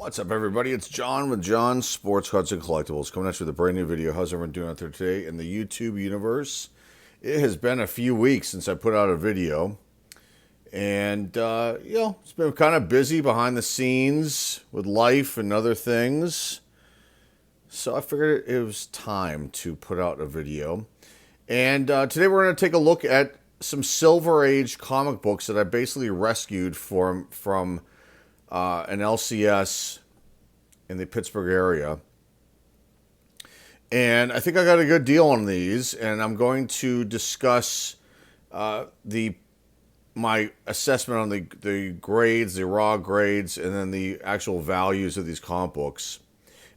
What's up, everybody? It's John with John's Sports Cards and Collectibles, coming at you with a brand new video. How's everyone doing out there today in the YouTube universe? It has been a few weeks since I put out a video, and it's been kind of busy behind the scenes with life and other things. So I figured it was time to put out a video. And today we're going to take a look at some Silver Age comic books that I basically rescued from an LCS in the Pittsburgh area. And I think I got a good deal on these, and I'm going to discuss my assessment on the grades, the raw grades, and then the actual values of these comic books.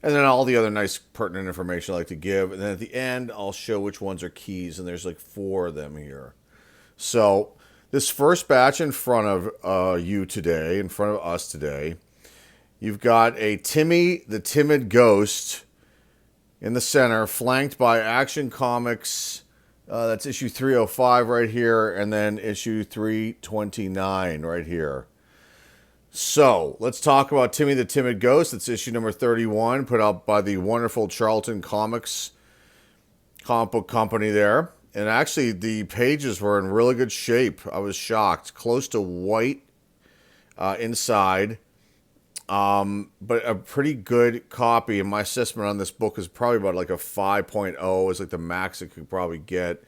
And then all the other nice pertinent information I like to give. And then at the end, I'll show which ones are keys, and there's like 4 of them here. So this first batch in front of you today, in front of us today, you've got a Timmy the Timid Ghost in the center, flanked by Action Comics. That's issue 305 right here, and then issue 329 right here. So let's talk about Timmy the Timid Ghost. It's issue number 31, put out by the wonderful Charlton Comics comic book company there. And actually, the pages were in really good shape. I was shocked. Close to white inside. But a pretty good copy. And my assessment on this book is probably about like a 5.0. Is like the max it could probably get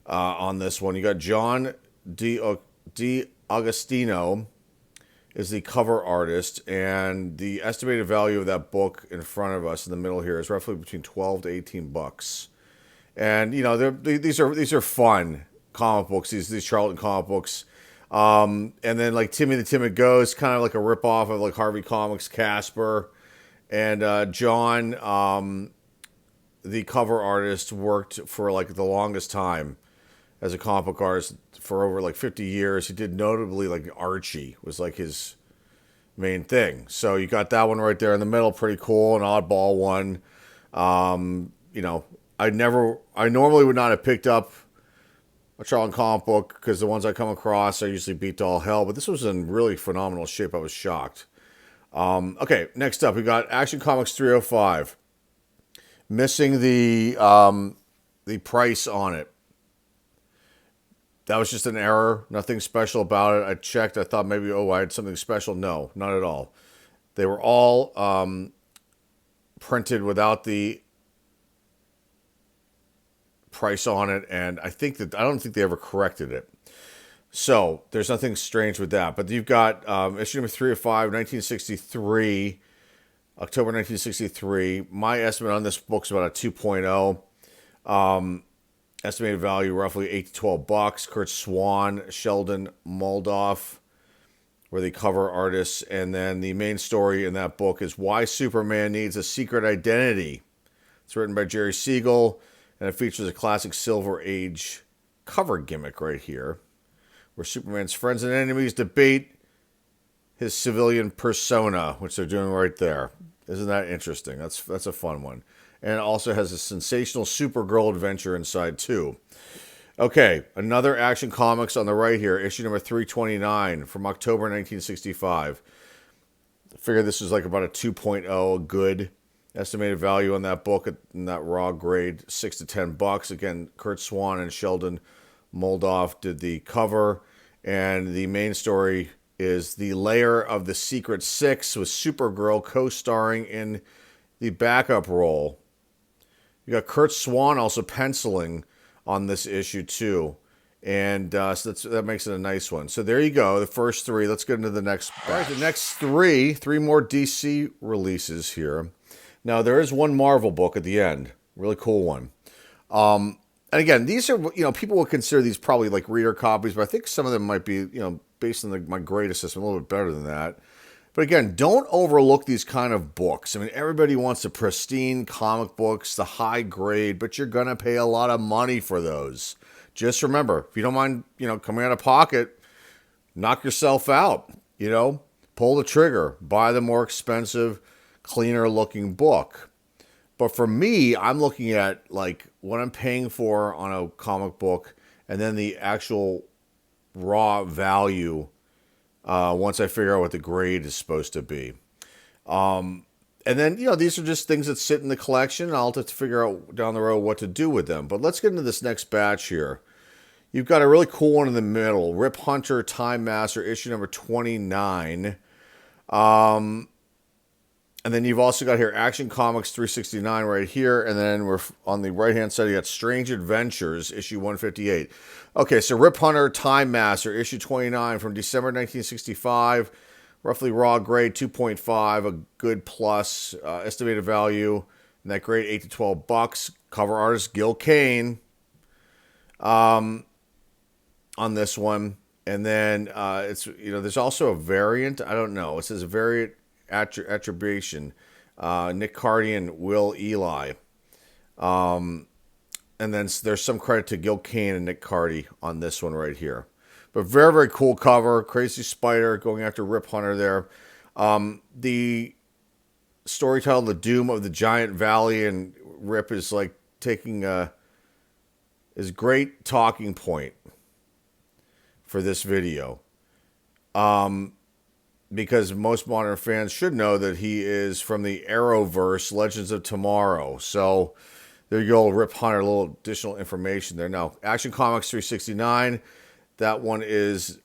on this one. You got John D. Agostino is the cover artist. And the estimated value of that book in front of us in the middle here is roughly between 12 to 18 bucks. And you know, these are fun comic books. These Charlton comic books, and then like Timmy the Timid Ghost, kind of like a ripoff of like Harvey Comics Casper, and John, the cover artist, worked for like the longest time as a comic book artist for over like 50 years. He did notably like Archie was like his main thing. So you got that one right there in the middle, pretty cool, an oddball one. You know. I normally would not have picked up a Charlton comic book because the ones I come across are usually beat to all hell, but this was in really phenomenal shape. I was shocked. Okay, next up, we got Action Comics 305. Missing the price on it. That was just an error. Nothing special about it. I checked. I thought maybe, I had something special. No, not at all. They were all printed without the price on it, and I don't think they ever corrected it. So there's nothing strange with that. But you've got issue number 305, 1963, October 1963. My estimate on this book is about a 2.0. Estimated value roughly 8 to 12 bucks. Kurt Swan, Sheldon Moldoff were the cover artists, and then the main story in that book is Why Superman Needs a Secret Identity. It's written by Jerry Siegel. And it features a classic Silver Age cover gimmick right here, where Superman's friends and enemies debate his civilian persona, which they're doing right there. Isn't that interesting? That's a fun one. And it also has a sensational Supergirl adventure inside, too. Okay, another Action Comics on the right here, issue number 329 from October 1965. I figured this was like about a 2.0 good. Estimated value on that book in that raw grade, 6 to 10 bucks. Again, Kurt Swan and Sheldon Moldoff did the cover, and the main story is the Lair of the Secret Six with Supergirl co-starring in the backup role. You got Kurt Swan also penciling on this issue too, and so that makes it a nice one. So there you go, the first 3. Let's get into the next batch. All right, the next 3 more DC releases here. Now, there is one Marvel book at the end. Really cool one. And again, these are, people will consider these probably like reader copies, but I think some of them might be, based on my grade system, a little bit better than that. But again, don't overlook these kind of books. I mean, everybody wants the pristine comic books, the high grade, but you're going to pay a lot of money for those. Just remember, if you don't mind, coming out of pocket, knock yourself out, pull the trigger, buy the more expensive, cleaner looking book. But for me, I'm looking at like what I'm paying for on a comic book and then the actual raw value once I figure out what the grade is supposed to be. And then, these are just things that sit in the collection. I'll have to figure out down the road what to do with them. But let's get into this next batch here. You've got a really cool one in the middle. Rip Hunter Time Master, issue number 29. And then you've also got here Action Comics 369 right here. And then we're on the right-hand side, you got Strange Adventures, issue 158. Okay, so Rip Hunter Time Master, issue 29 from December 1965. Roughly raw grade 2.5, a good plus, estimated value in that grade $8 to $12. Cover artist Gil Kane on this one. And then it's there's also a variant. I don't know. It says a variant attribution. Nick Cardy and Will Eli. And then there's some credit to Gil Kane and Nick Cardy on this one right here. But very, very cool cover. Crazy Spider going after Rip Hunter there. The story title, The Doom of the Giant Valley, and Rip is like taking his great talking point for this video. Because most modern fans should know that he is from the Arrowverse, Legends of Tomorrow. So there you go, Rip Hunter, a little additional information there. Now, Action Comics 369. That one is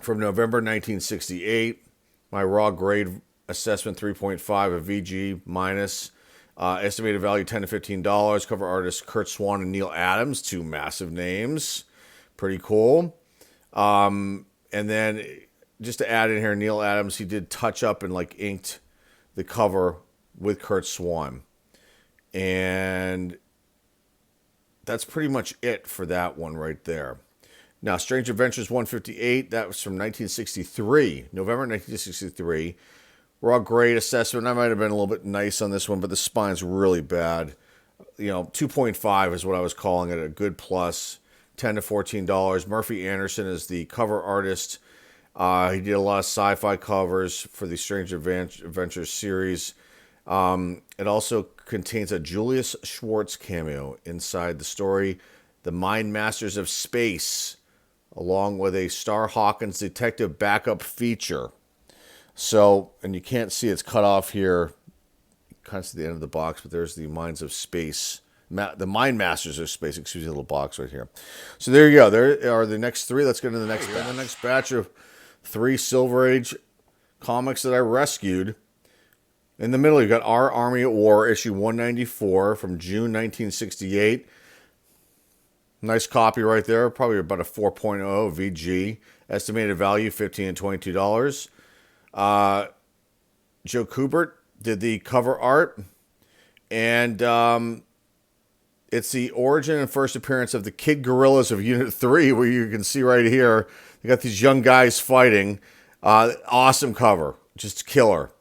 from November 1968. My raw grade assessment 3.5, a VG minus. Estimated value $10 to $15. Cover artists Kurt Swan and Neil Adams, two massive names. Pretty cool. And then just to add in here, Neil Adams, he did touch up and inked the cover with Kurt Swan. And that's pretty much it for that one right there. Now, Strange Adventures 158, that was from 1963, November 1963. Raw grade assessment. I might have been a little bit nice on this one, but the spine's really bad. 2.5 is what I was calling it, a good plus, $10 to $14. Murphy Anderson is the cover artist. He did a lot of sci-fi covers for the Strange Adventures series. It also contains a Julius Schwartz cameo inside the story, The Mind Masters of Space, along with a Star Hawkins detective backup feature. So, and you can't see it's cut off here. You can't see the end of the box, but there's the Minds of Space. The Mind Masters of Space, excuse me, a little box right here. So there you go. There are the next three. Let's get into the next batch. The next batch of 3 Silver Age comics that I rescued. In the middle, you've got Our Army at War, issue 194 from June 1968. Nice copy right there. Probably about a 4.0 VG. Estimated value $15 and $22. Joe Kubert did the cover art. And it's the origin and first appearance of the Kid Gorillas of Unit 3, where you can see right here. You got these young guys fighting. Awesome cover. Just killer.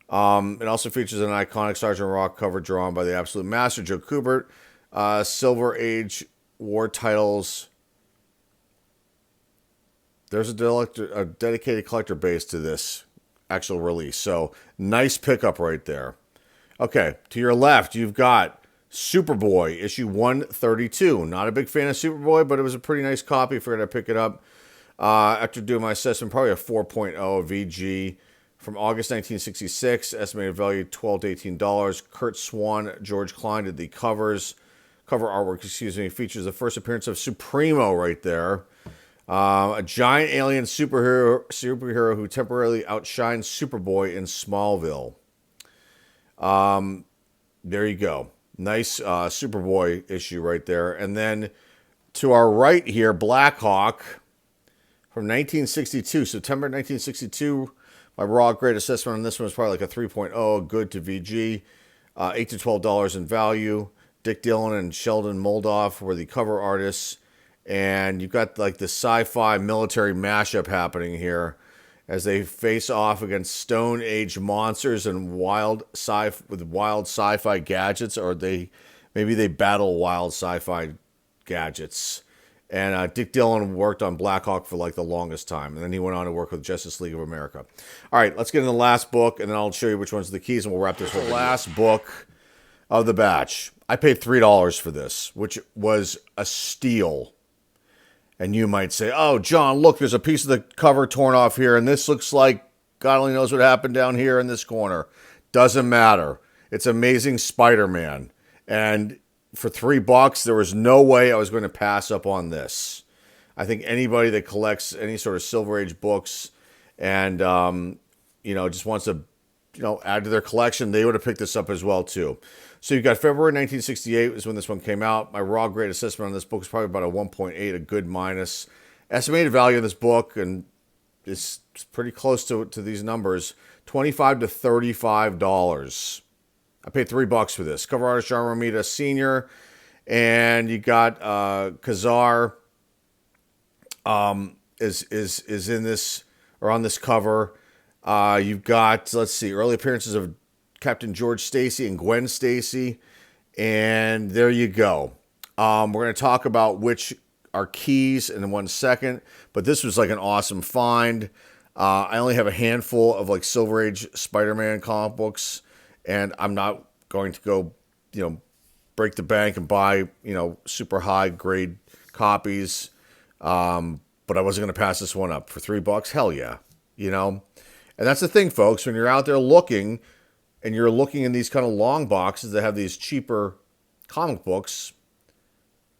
It also features an iconic Sergeant Rock cover drawn by the absolute master, Joe Kubert. Silver Age War titles. There's a dedicated collector base to this actual release. So, nice pickup right there. Okay, to your left, you've got Superboy, issue 132. Not a big fan of Superboy, but it was a pretty nice copy. Figured I'd pick it up. After doing my assessment, probably a 4.0 VG from August 1966. Estimated value $12 to $18. Kurt Swan, George Klein did the cover artwork, features the first appearance of Supremo right there. A giant alien superhero who temporarily outshines Superboy in Smallville. There you go. Nice Superboy issue right there. And then to our right here, Blackhawk from 1962, September 1962. My raw grade assessment on this one was probably like a 3.0, good to VG. $8 to $12 in value. Dick Dillon and Sheldon Moldoff were the cover artists. And you've got like the sci-fi military mashup happening here as they face off against Stone Age monsters and wild sci-fi gadgets, or maybe they battle wild sci-fi gadgets. And Dick Dillon worked on Blackhawk for like the longest time, and then he went on to work with Justice League of America. All right, let's get into the last book, and then I'll show you which ones are the keys, and we'll wrap this. The last book of the batch. I paid $3 for this, which was a steal. And you might say, oh, John, look, there's a piece of the cover torn off here, and this looks like God only knows what happened down here in this corner. Doesn't matter. It's Amazing Spider-Man. And for $3, there was no way I was going to pass up on this. I think anybody that collects any sort of Silver Age books and, just wants to, add to their collection, they would have picked this up as well, too. So you've got February 1968 is when this one came out. My raw grade assessment on this book is probably about a 1.8, a good minus. Estimated value of this book, and it's pretty close to these numbers, $25 to $35. I paid $3 for this. Cover artist John Romita Sr. And you got Kazar is in this, or on this cover. You've got, let's see, early appearances of Captain George Stacy and Gwen Stacy. And there you go. We're going to talk about which are keys in 1 second. But this was like an awesome find. I only have a handful of like Silver Age Spider-Man comic books. And I'm not going to go, break the bank and buy, super high grade copies. But I wasn't going to pass this one up for $3. Hell yeah. And that's the thing, folks, when you're out there looking and you're looking in these kind of long boxes that have these cheaper comic books,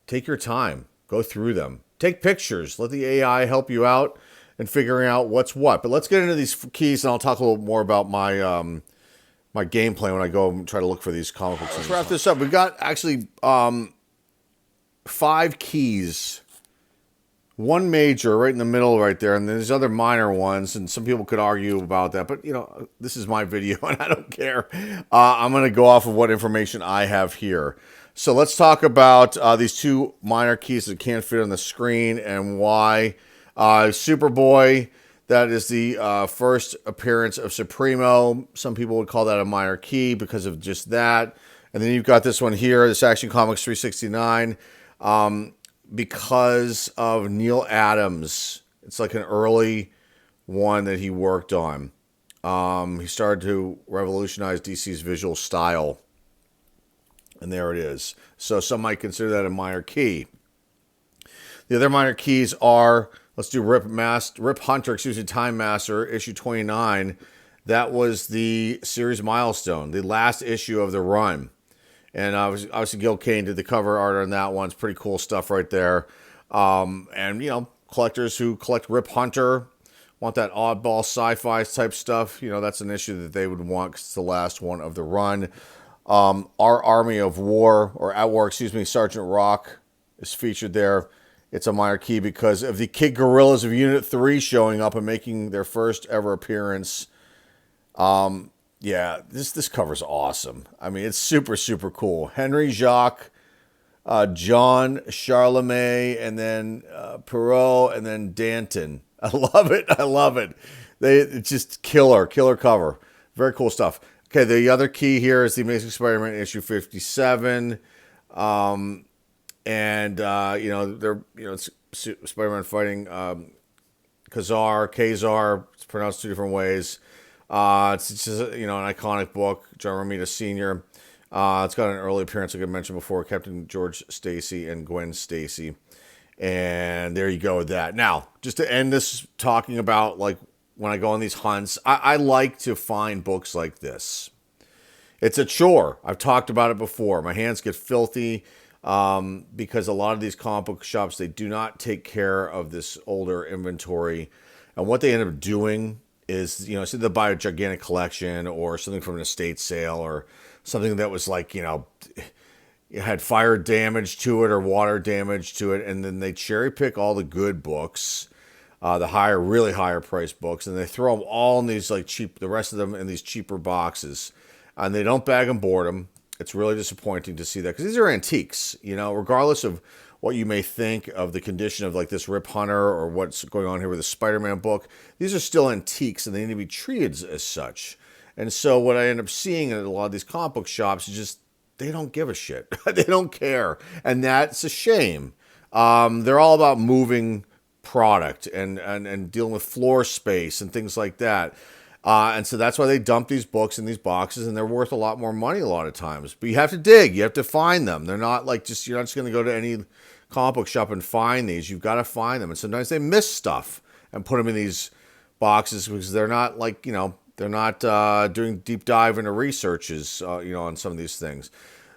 take your time, go through them, take pictures, let the AI help you out in figuring out what's what. But let's get into these keys, and I'll talk a little more about my my gameplay when I go and try to look for these comic books. Let's wrap this up. We've got actually 5 keys. One major right in the middle right there, and there's other minor ones, and some people could argue about that, but, this is my video, and I don't care. I'm going to go off of what information I have here. So let's talk about these 2 minor keys that can't fit on the screen and why. Superboy, that is the first appearance of Supremo. Some people would call that a minor key because of just that. And then you've got this one here, this Action Comics 369. Because of Neil Adams. It's like an early one that he worked on. He started to revolutionize DC's visual style. And there it is. So some might consider that a minor key. The other minor keys are, let's do Rip Hunter, Time Master, issue 29. That was the series milestone, the last issue of the run. And obviously Gil Kane did the cover art on that one. It's pretty cool stuff right there. And, collectors who collect Rip Hunter want that oddball sci-fi type stuff. That's an issue that they would want because it's the last one of the run. Our Army of War, or At War, Sergeant Rock is featured there. It's a minor key because of the Kid Gorillas of Unit 3 showing up and making their first ever appearance. Yeah, this cover's awesome. I mean, it's super, super cool. Henry Jacques, John Charlemagne, and then Perrault, and then Danton. I love it. I love it. It's just killer cover. Very cool stuff. Okay, the other key here is the Amazing Spider-Man issue 57. It's Spider-Man fighting Kazar. It's pronounced 2 different ways. It's just, an iconic book, John Romita Sr. It's got an early appearance, like I mentioned before, Captain George Stacy and Gwen Stacy. And there you go with that. Now, just to end this talking about, like, when I go on these hunts, I like to find books like this. It's a chore. I've talked about it before. My hands get filthy because a lot of these comic book shops, they do not take care of this older inventory. And what they end up doing is, say they'll buy a gigantic collection or something from an estate sale or something that was like, it had fire damage to it or water damage to it. And then they cherry pick all the good books, the really higher priced books, and they throw them all in these the rest of them in these cheaper boxes. And they don't bag and board them. It's really disappointing to see that because these are antiques, regardless of what you may think of the condition of like this Rip Hunter or what's going on here with the Spider-Man book. These are still antiques and they need to be treated as such. And so what I end up seeing at a lot of these comic book shops is just, they don't give a shit. They don't care. And that's a shame. They're all about moving product and dealing with floor space and things like that. And so that's why they dump these books in these boxes, and they're worth a lot more money a lot of times. But you have to dig. You have to find them. They're not like you're not just going to go to any comic book shop and find these. You've got to find them. And sometimes they miss stuff and put them in these boxes because they're not like, they're not doing deep dive into researches, on some of these things.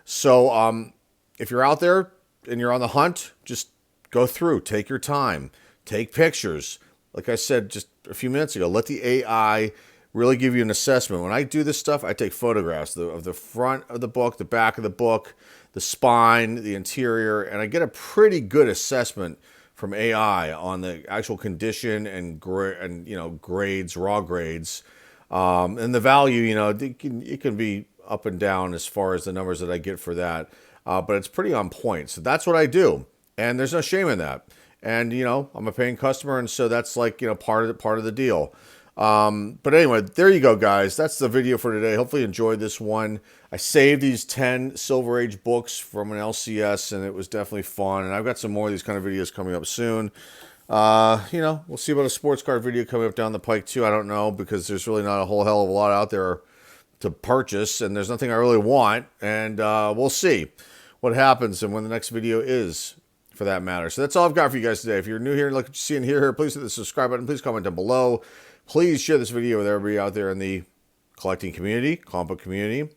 So if you're out there and you're on the hunt, just go through, take your time, take pictures. Like I said just a few minutes ago, let the AI really give you an assessment. When I do this stuff, I take photographs of the front of the book, the back of the book, the spine, the interior, and I get a pretty good assessment from AI on the actual condition and grades, raw grades, and the value. It can be up and down as far as the numbers that I get for that, but it's pretty on point. So that's what I do, and there's no shame in that. And I'm a paying customer, and so that's like part of the deal. But anyway, there you go, guys. That's the video for today. Hopefully you enjoyed this one. I saved these 10 Silver Age books from an LCS, and it was definitely fun. And I've got some more of these kind of videos coming up soon. We'll see about a sports card video coming up down the pike too. I don't know, because there's really not a whole hell of a lot out there to purchase, and there's nothing I really want. And we'll see what happens and when the next video is, for that matter. So that's all I've got for you guys today. If you're new here and like what you see and hear here, please hit the subscribe button. Please comment down below. Please share this video with everybody out there in the collecting community, comic book community.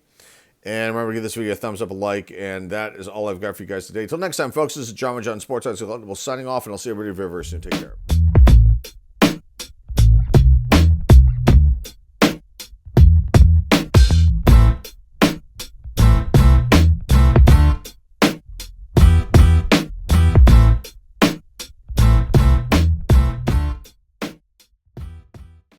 And remember to give this video a thumbs up, a like, and that is all I've got for you guys today. Until next time, folks, this is John Sports Collectibles signing off, and I'll see everybody very, very soon. Take care.